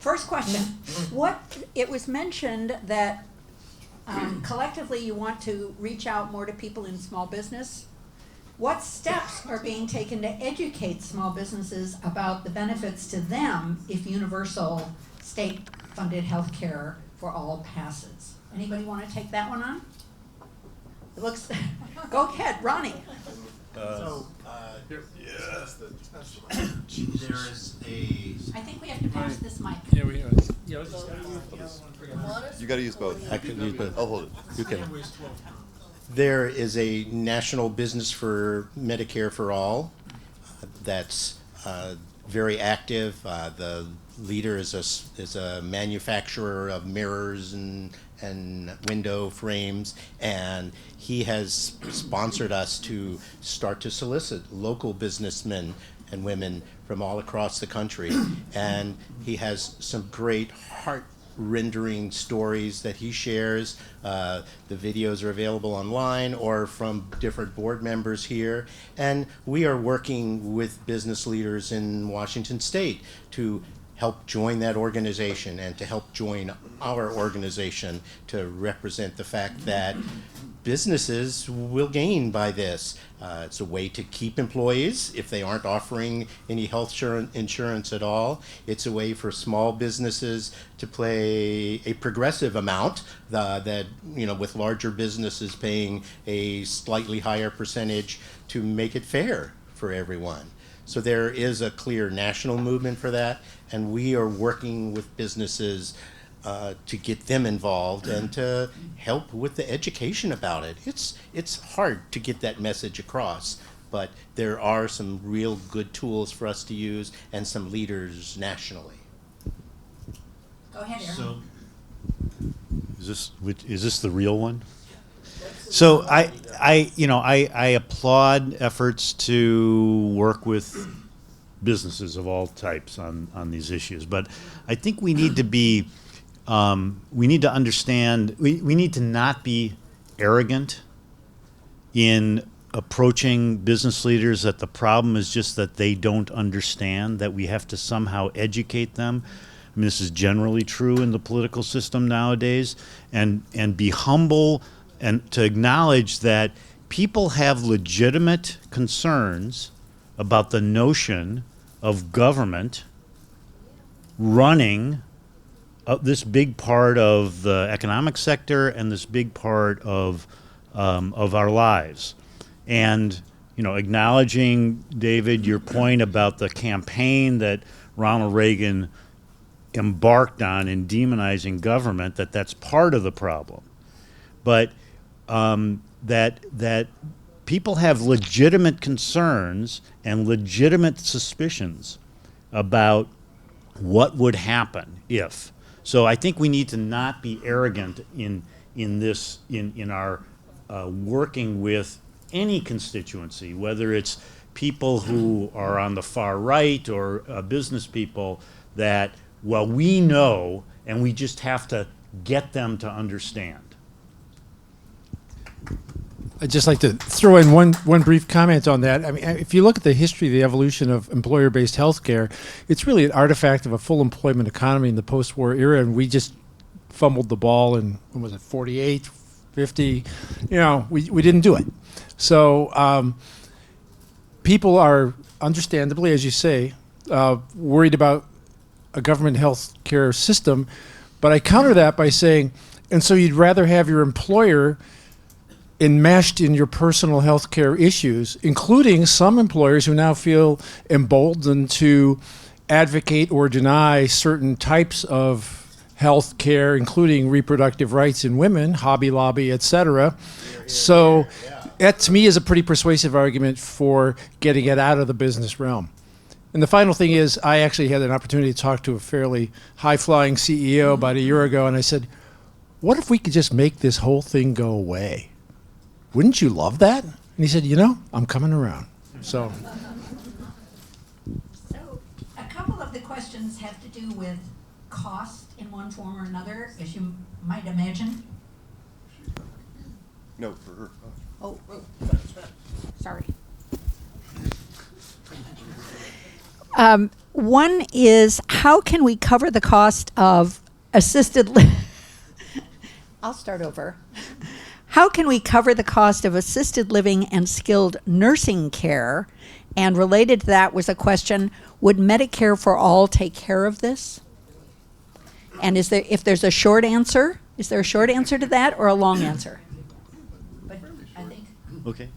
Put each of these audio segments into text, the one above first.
First question, it was mentioned that collectively you want to reach out more to people in small business. What steps are being taken to educate small businesses about the benefits to them if universal state-funded health care for all passes? Anybody want to take that one on? It looks, go ahead, Ronnie. There is a. I think we have to pass this mic. Yeah, we. You got to use both. I can use both. I'll hold it. You can. There is a national business for Medicare for All that's very active. The leader is a manufacturer of mirrors and window frames, and he has sponsored us to start to solicit local businessmen and women from all across the country. And he has some great heart-rendering stories that he shares. The videos are available online or from different board members here. And we are working with business leaders in Washington State to help join that organization and to help join our organization to represent the fact that businesses will gain by this. It's a way to keep employees if they aren't offering any health insurance at all. It's a way for small businesses to pay a progressive amount that, with larger businesses paying a slightly higher percentage to make it fair for everyone. So there is a clear national movement for that, and we are working with businesses to get them involved and to help with the education about it. It's hard to get that message across, but there are some real good tools for us to use and some leaders nationally. Go ahead, Aaron. So, is this the real one? So I applaud efforts to work with businesses of all types on these issues, but I think we need to be we need to understand, we need to not be arrogant in approaching business leaders that the problem is just that they don't understand, that we have to somehow educate them. I mean, this is generally true in the political system nowadays, and be humble and to acknowledge that people have legitimate concerns about the notion of government running this big part of the economic sector and this big part of our lives. And, acknowledging, David, your point about the campaign that Ronald Reagan embarked on in demonizing government, that's part of the problem. But that people have legitimate concerns and legitimate suspicions about what would happen if. So I think we need to not be arrogant in our working with any constituency, whether it's people who are on the far right or business people, that, well, we know and we just have to get them to understand. I'd just like to throw in one brief comment on that. I mean, if you look at the history of the evolution of employer-based healthcare, it's really an artifact of a full employment economy in the post-war era, and we just fumbled the ball in, when was it, 48, 50? We didn't do it. So people are understandably, as you say, worried about a government health care system, but I counter that by saying, and so you'd rather have your employer enmeshed in your personal health care issues, including some employers who now feel emboldened to advocate or deny certain types of health care, including reproductive rights in women, Hobby Lobby, etc. So that, to me, is a pretty persuasive argument for getting it out of the business realm. And the final thing is, I actually had an opportunity to talk to a fairly high-flying CEO about a year ago, and I said, what if we could just make this whole thing go away? Wouldn't you love that? And he said, I'm coming around. So a couple of the questions have to do with cost in one form or another, as you might imagine. No, for her. Oh, sorry. One is, how can we cover the cost of assisted I'll start over. How can we cover the cost of assisted living and skilled nursing care? And related to that was a question, would Medicare for All take care of this? And is there, if there's a short answer, is there a short answer to that or a long answer? But I think Okay.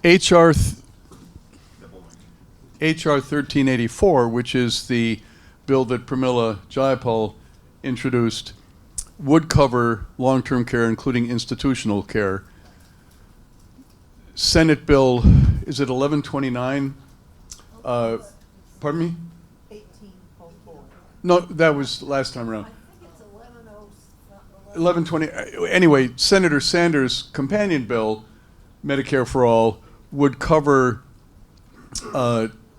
HR 1384, which is the bill that Pramila Jayapal introduced, would cover long-term care, including institutional care. Senate bill, is it 1129? Pardon me? 1804. No, that was last time around. I think it's 1120. Anyway, Senator Sanders' companion bill, Medicare for All, would cover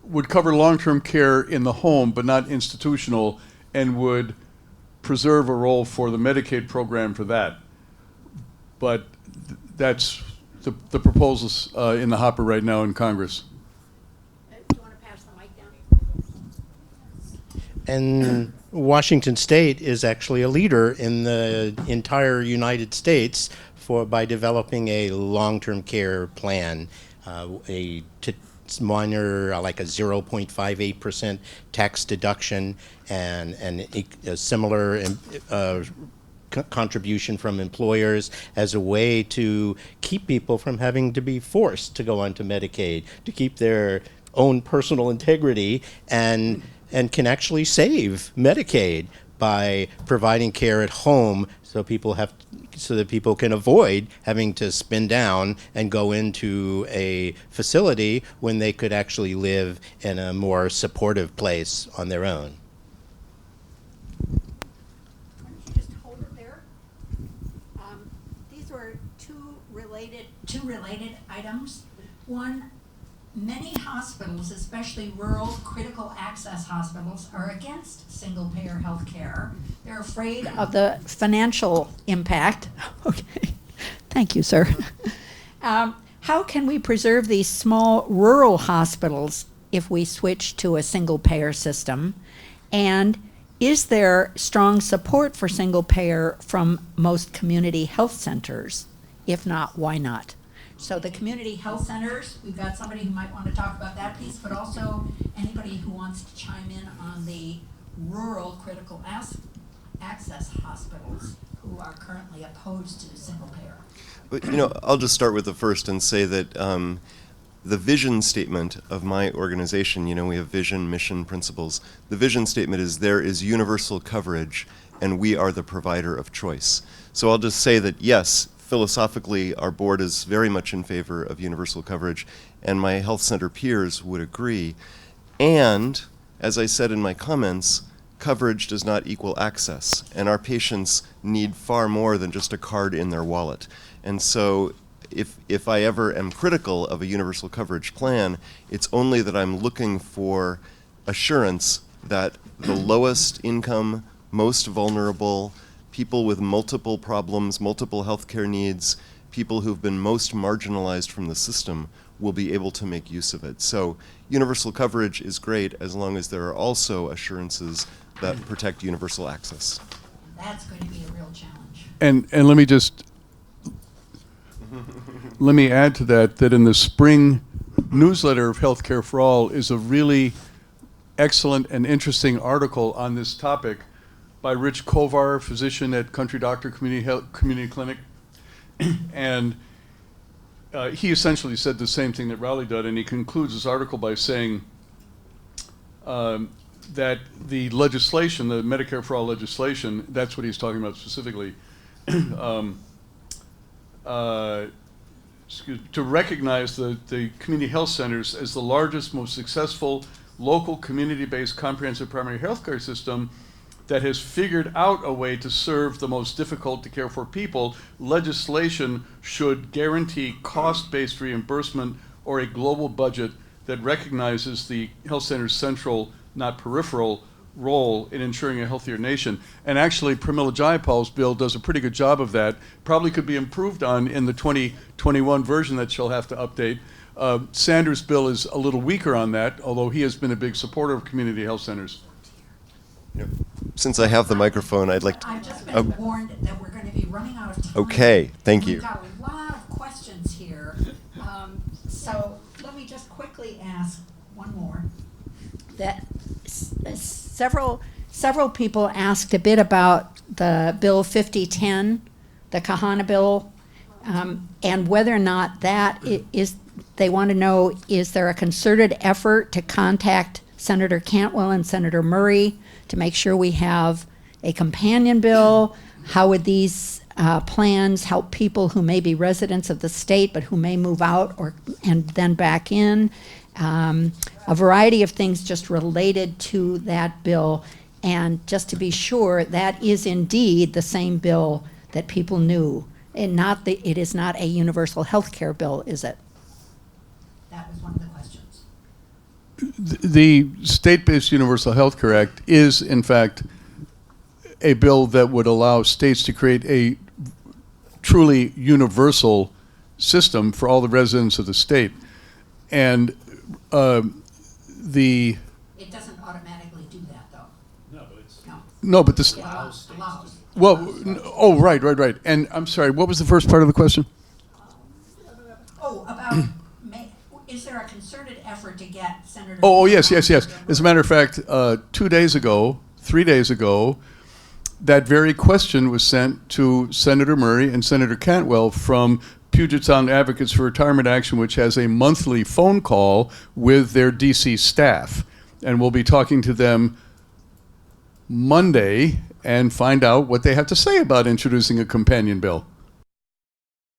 long-term care in the home, but not institutional, and would preserve a role for the Medicaid program for that. But that's the proposals in the hopper right now in Congress. do you want to pass the mic down? And Washington State is actually a leader in the entire United States by developing a long-term care plan, minor, like a 0.58% tax deduction, and a similar contribution from employers as a way to keep people from having to be forced to go onto Medicaid, to keep their own personal integrity, and can actually save Medicaid by providing care at home, so that people can avoid having to spin down and go into a facility when they could actually live in a more supportive place on their own. Why don't you just hold it there? These were two related items. One, many hospitals, especially rural critical access hospitals, are against single-payer health care. They're afraid of the financial impact. Okay, thank you, sir. How can we preserve these small rural hospitals if we switch to a single-payer system? And is there strong support for single-payer from most community health centers? If not, why not? So the community health centers, we've got somebody who might want to talk about that piece, but also anybody who wants to chime in on the rural critical access hospitals who are currently opposed to single payer. But, I'll just start with the first and say that the vision statement of my organization, we have vision, mission, principles. The vision statement is there is universal coverage and we are the provider of choice. So I'll just say that yes, philosophically, our board is very much in favor of universal coverage, and my health center peers would agree. And, as I said in my comments, coverage does not equal access, and our patients need far more than just a card in their wallet. And so, if I ever am critical of a universal coverage plan, it's only that I'm looking for assurance that the lowest income, most vulnerable, people with multiple problems, multiple healthcare needs, people who've been most marginalized from the system will be able to make use of it. So universal coverage is great as long as there are also assurances that protect universal access. That's going to be a real challenge. And let me add to that in the spring newsletter of Healthcare for All is a really excellent and interesting article on this topic by Rich Kovar, physician at Country Doctor Community Clinic. And he essentially said the same thing that Raleigh did, and he concludes his article by saying that the legislation, the Medicare for All legislation, that's what he's talking about specifically, to recognize the community health centers as the largest, most successful local community-based comprehensive primary health care system that has figured out a way to serve the most difficult to care for people. Legislation should guarantee cost-based reimbursement or a global budget that recognizes the health center's central, not peripheral, role in ensuring a healthier nation. And actually, Pramila Jayapal's bill does a pretty good job of that. Probably could be improved on in the 2021 version that she'll have to update. Sanders' bill is a little weaker on that, although he has been a big supporter of community health centers. Since I have the microphone, I'd like to. I've just been warned that we're going to be running out of time. Okay, thank you. We've got a lot of questions here. So let me just quickly ask one more. That several people asked a bit about the Bill 5010, the Kahana bill, and whether or not that is, they want to know, is there a concerted effort to contact Senator Cantwell and Senator Murray to make sure we have a companion bill? How would these plans help people who may be residents of the state but who may move out and then back in? A variety of things just related to that bill. And just to be sure, that is indeed the same bill that people knew. And it is not a universal health care bill, is it? That was one of the questions. The state-based Universal Health Care Act is, in fact, a bill that would allow states to create a truly universal system for all the residents of the state. And It doesn't automatically do that, though. no, but this. It allows. Well, right. And I'm sorry, what was the first part of the question? About, is there a concerted effort to get Senator? Yes. As a matter of fact, 3 days ago, that very question was sent to Senator Murray and Senator Cantwell from Puget Sound Advocates for Retirement Action, which has a monthly phone call with their DC staff. And we'll be talking to them Monday and find out what they have to say about introducing a companion bill.